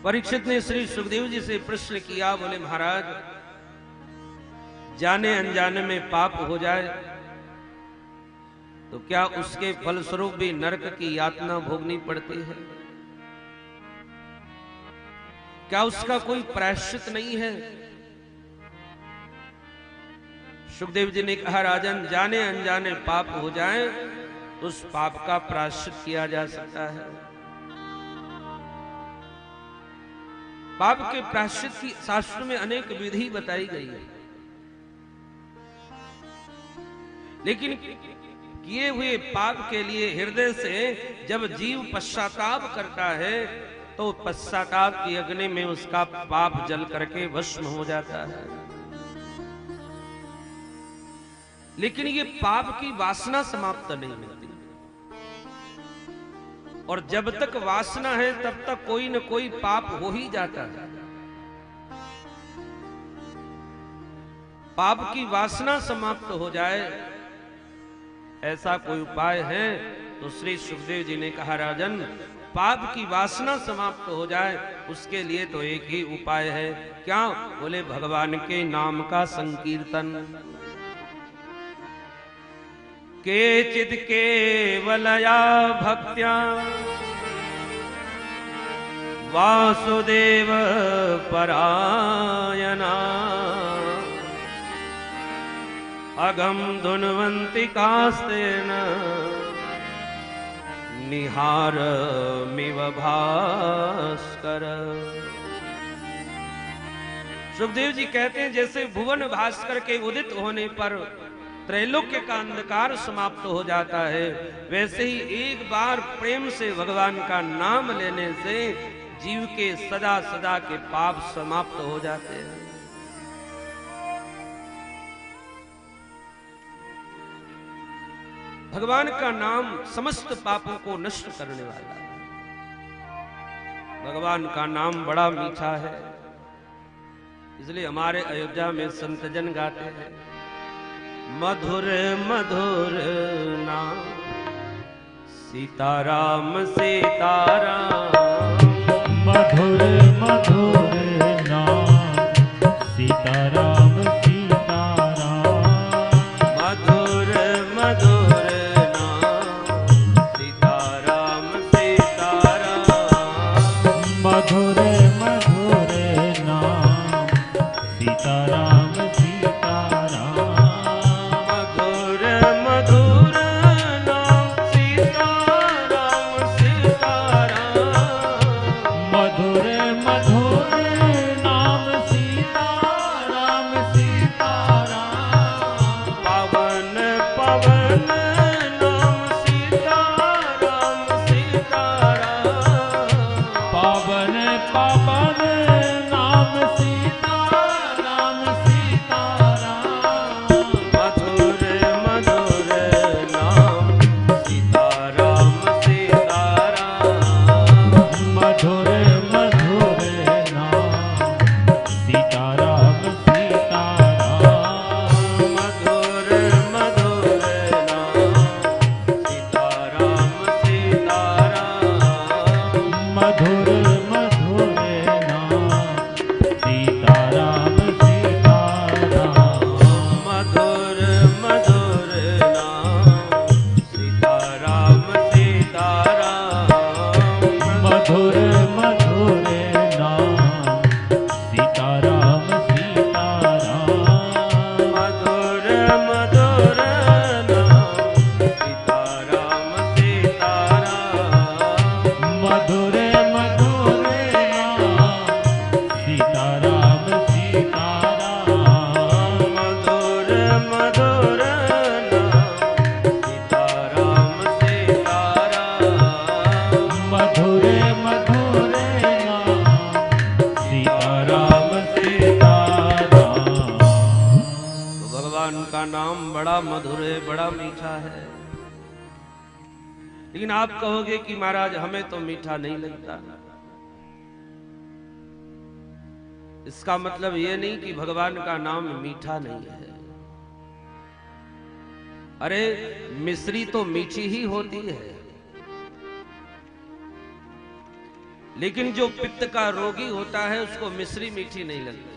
परीक्षित ने श्री सुखदेव जी से प्रश्न किया, बोले महाराज जाने अनजाने में पाप हो जाए तो क्या उसके फलस्वरूप भी नरक की यातना भोगनी पड़ती है? क्या उसका कोई प्रायश्चित नहीं है? सुखदेव जी ने कहा, राजन जाने अनजाने पाप हो जाए तो उस पाप का प्रायश्चित किया जा सकता है। पाप के प्रायश्चित की शास्त्र में अनेक विधि बताई गई है, लेकिन किए हुए पाप के लिए हृदय से जब जीव पश्चाताप करता है तो पश्चाताप की अग्नि में उसका पाप जल करके भस्म हो जाता है। लेकिन ये पाप की वासना समाप्त नहीं मिलती, और जब तक वासना है तब तक कोई न कोई पाप हो ही जाता है। पाप की वासना समाप्त हो जाए ऐसा कोई उपाय है? तो श्री सुखदेव जी ने कहा, राजन पाप की वासना समाप्त हो जाए उसके लिए तो एक ही उपाय है। क्या? बोले भगवान के नाम का संकीर्तन। केचित् केवलया भक्त्या वासुदेव परायणा अगम धुन्वन्ति कास्तेन निहारमिव भास्कर। सुखदेव जी कहते हैं जैसे भुवन भास्कर के उदित होने पर त्रैलोक्य का अंधकार समाप्त हो जाता है, वैसे ही एक बार प्रेम से भगवान का नाम लेने से जीव के सदा सदा के पाप समाप्त हो जाते हैं। भगवान का नाम समस्त पापों को नष्ट करने वाला है। भगवान का नाम बड़ा मीठा है, इसलिए हमारे अयोध्या में संतजन गाते हैं, मधुर मधुर नाम सीताराम सीताराम। मधुर मधुर नाम सीताराम सीताराम। मधुर मधुर नाम सीताराम सीताराम। मधुर मधुर नाम सीताराम सीताराम। मधुर मधुर नाम सीताराम सीताराम। मधुर मधुर नाम सीताराम सीताराम। पवन पवन नाम सीताराम सीताराम। पावन पावन नाम सीताराम सीताराम। मधुर मधुर नाम सीताराम सीताराम। मधुर मधुर नाम सीताराम सीताराम। मधुर मधुर नाम सीताराम सीताराम। मधुर मधुर नाम सीताराम सीताराम। मधुर मधुर नाम सीताराम सीताराम। मधुर मधुर नाम सीताराम सीताराम। मधुर मधुर नाम सीताराम सीताराम। मधुर मधुर नाम सीताराम सीताराम। मधुर मधुर नाम सीताराम सीताराम। मधुर मधुर नाम सीताराम सीताराम। तो भगवान का नाम बड़ा मधुर है, बड़ा मीठा है। लेकिन आप कहोगे कि महाराज हमें तो मीठा नहीं लगता। इसका मतलब यह नहीं कि भगवान का नाम मीठा नहीं है। अरे मिश्री तो मीठी ही होती है। लेकिन जो पित्त का रोगी होता है उसको मिश्री मीठी नहीं लगती।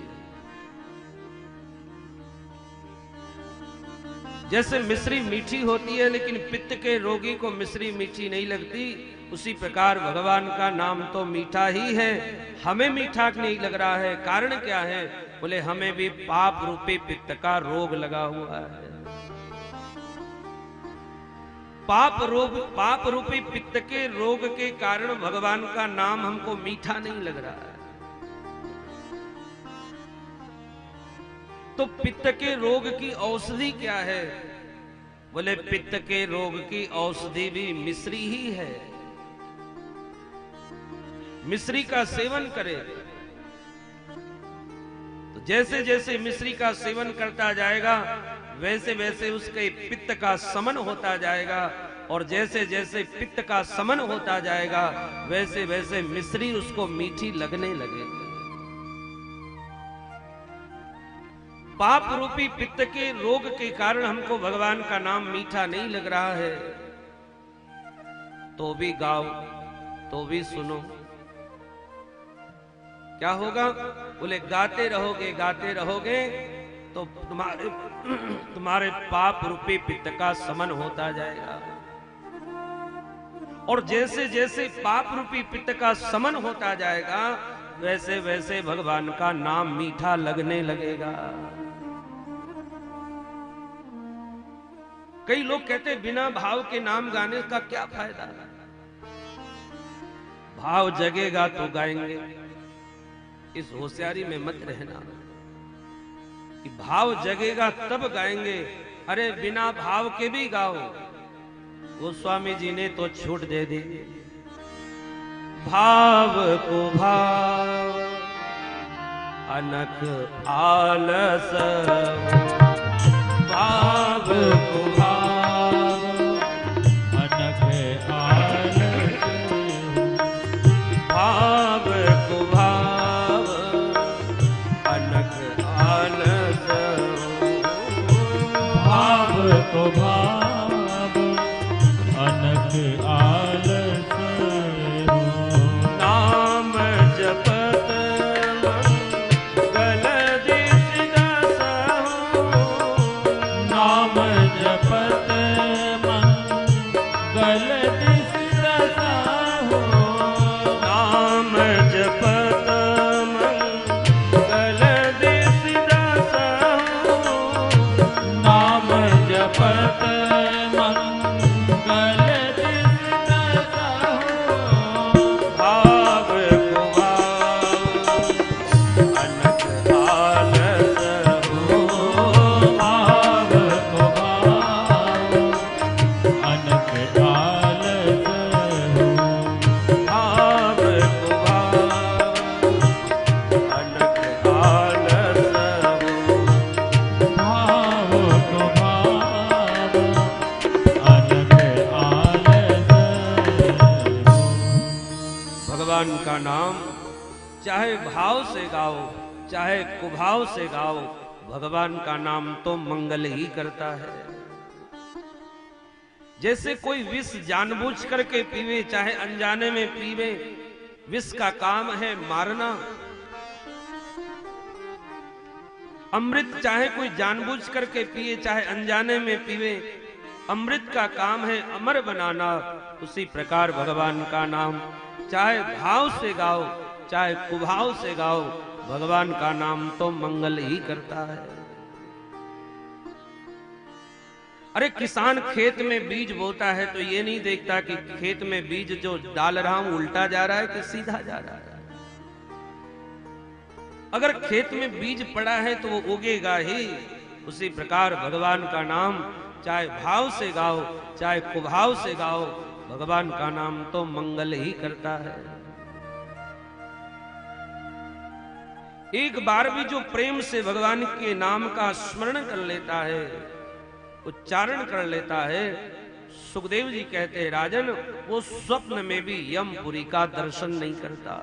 जैसे मिश्री मीठी होती है लेकिन पित्त के रोगी को मिश्री मीठी नहीं लगती, उसी प्रकार भगवान का नाम तो मीठा ही है, हमें मीठा नहीं लग रहा है। कारण क्या है? बोले हमें भी पाप रूपी पित्त का रोग लगा हुआ है। पाप रूपी पित्त के रोग के कारण भगवान का नाम हमको मीठा नहीं लग रहा है। तो पित्त के रोग की औषधि क्या है? बोले पित्त के रोग की औषधि भी मिश्री ही है। मिश्री का सेवन करे तो जैसे जैसे मिश्री का सेवन करता जाएगा वैसे वैसे उसके पित्त का समन होता जाएगा, और जैसे जैसे पित्त का समन होता जाएगा वैसे वैसे मिश्री उसको मीठी लगने लगेगी। पाप रूपी पित्त के रोग के कारण हमको भगवान का नाम मीठा नहीं लग रहा है, तो भी गाओ, तो भी सुनो। क्या होगा? बोले गाते रहोगे तो तुम्हारे पाप रूपी पित्त का समन होता जाएगा, और जैसे जैसे पाप रूपी पित्त का समन होता जाएगा वैसे वैसे भगवान का नाम मीठा लगने लगेगा। कई लोग कहते हैं बिना भाव के नाम गाने का क्या फायदा? भाव जगेगा तो गाएंगे। इस होशियारी में मत रहना कि भाव जगेगा तब गाएंगे। अरे बिना भाव के भी गाओ। गोस्वामी जी ने तो छूट दे दी। भाव को भाव अनख आलस, भाव को भाव अनख आलस, भाव को भाव अनख आलस, भाव को भाव अनख आलस हो। नाम जपत मंगल दिस दस हो, नाम जपत मंगल दिस दस हो। नाम जपत मंगल दिस दस हो, नाम जपत मंगल दिस दस हो। भाव को भाव अनख आलस हो, भाव को भाव अनख आलस हो। भाव को भाव अनख आलस हो। भाव को भाव अनख आलस हो। भगवान का नाम चाहे भाव से गाओ चाहे कुभाव से गाओ, भगवान का नाम तो मंगल ही करता है। जैसे कोई विष जानबूझ करके पीवे चाहे अनजाने में पीवे, विष का काम है मारना। अमृत चाहे कोई जानबूझ करके पिए चाहे अनजाने में पीवे, अमृत का काम है अमर बनाना। उसी प्रकार भगवान का नाम चाहे भाव से गाओ चाहे कुभाव से गाओ, भगवान का नाम तो मंगल ही करता है। अरे किसान खेत में बीज बोता है तो ये नहीं देखता कि खेत में बीज जो डाल रहा हूं उल्टा जा रहा है कि सीधा जा रहा है। अगर खेत में बीज पड़ा है तो वो उगेगा ही। उसी प्रकार भगवान का नाम चाहे भाव से गाओ चाहे कुभाव से गाओ, भगवान का नाम तो मंगल ही करता है। एक बार भी जो प्रेम से भगवान के नाम का स्मरण कर लेता है, उच्चारण कर लेता है, सुखदेव जी कहते हैं राजन वो स्वप्न में भी यमपुरी का दर्शन नहीं करता।